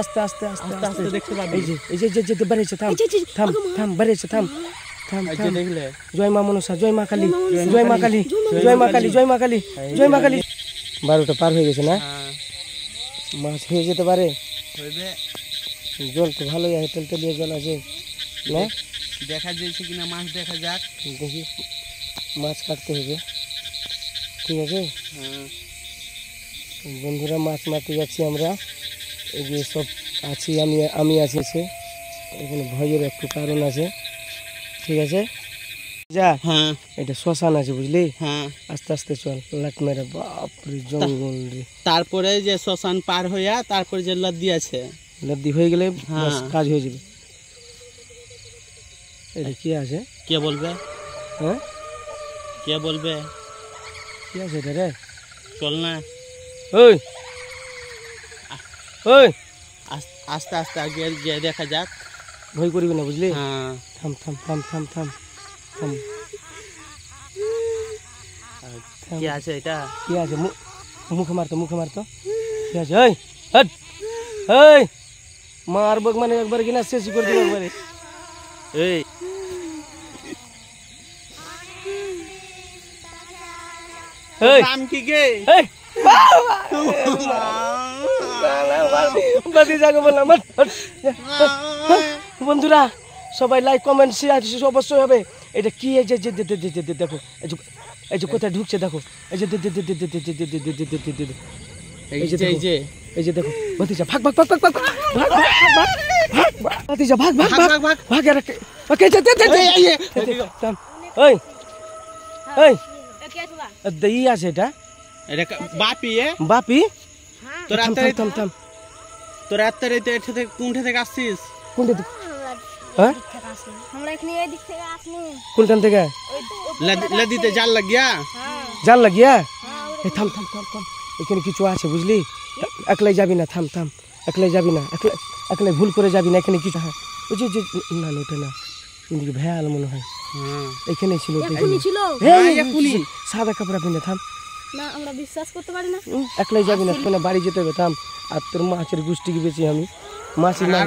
আস্তে আস্তে আস্তে আস্তে দেখতে পাবি। এই যে বাড়িছে, থাম থাম থাম, বাড়িছে, থাম থাম থাম। জয় মা মনসা, জয় মা কালী, জয় মা কালী, জয় মা কালী, জয় মা কালী, জয় মা কালী। 12টা পার হয়ে গেছে না? মাছ হয়ে যেতে পারে। জল তো ভালোই আছে, তেলতেলিয়ে জল আছে না? দেখা যাচ্ছে কিনা মাছ, দেখা যাক। দেখি, মাছ কাটতে হবে, ঠিক আছে? বন্ধুরা, মাছ মারতে যাচ্ছি আমরা। এই যে সব আছি, আমি আছি, এখানে ভয়ের একটু কারণ আছে, ঠিক আছে? যা, হ্যাঁ, এটা শ্মশান আছে, বুঝলি? হ্যাঁ, আস্তে আস্তে চল। লাট মেরে, বাপরে জঙ্গল রে। তারপরে যে শ্মশান পার হইয়া তারপরে যে লদ্দি আছে, লদ্দি হয়ে গেলে কাজ হয়ে যাবে। এটা কি আছে? কে বলবে? হ্যাঁ, কে বলবে? কি আছে এটা রে? চল না, ওই ওই, আস্তে আস্তে আগে গিয়ে দেখা যাক। ভয় করবি না, বুঝলি? হ্যাঁ, থাম থাম থাম থাম থাম থাম। কি আছে এটা? কি আছে? মুখে মারতো, মুখে মারতো। কি আছে? ওই হট, ওই মারব মানে একবার কিনা শেষ করে দেবো একবারে। এই নাম কি গে? এই বন্ধুরা, সবাই লাইক কমেন্ট শেয়ার অবশ্যই হবে। এটা কি? এই যে দেখো, এই যে কোথায় ঢুকছে দেখো, এই যে এই যে দেখো, ভাতিজা ভাগ ভাগ ভাগ ভাগ ভাগ ভাগ ভাগ, ভাতিজা ভাগ ভাগ ভাগ ভাগ ভাগ। ওই ওই দই আছে, এটা বাপি বাপি। তোর থাম আত্মারে থাম থাম। তোর আত্মারে তো এটা থেকে কোনটা থেকে আসছিস? কোনটা থেকে? হ্যাঁ, আমরা এখানে এই দিক থেকে আসনি। কোনখান থেকে? লদিতে জাল লাগিয়া। জাল লাগিয়া? এই থাম থাম থাম থাম, এখানে কিছু আছে, বুঝলি? একলাই যাবি না, থাম থাম, একলাই যাবি না, একলাই ভুল করে যাবি না। এখানে কিছু, হ্যাঁ ওই যে না ওটা না, কিন্তু ভেয়াল মনে হয়। এখানে ছিল, সাদা কাপড় পিনে। থাম না, আমরা বিশ্বাস করতে পারি না। একলাই যাবি না, বাড়ি যেতে হবে। থাম। আর তোর মাছের গোষ্ঠীকে বেশি আমি মাছি না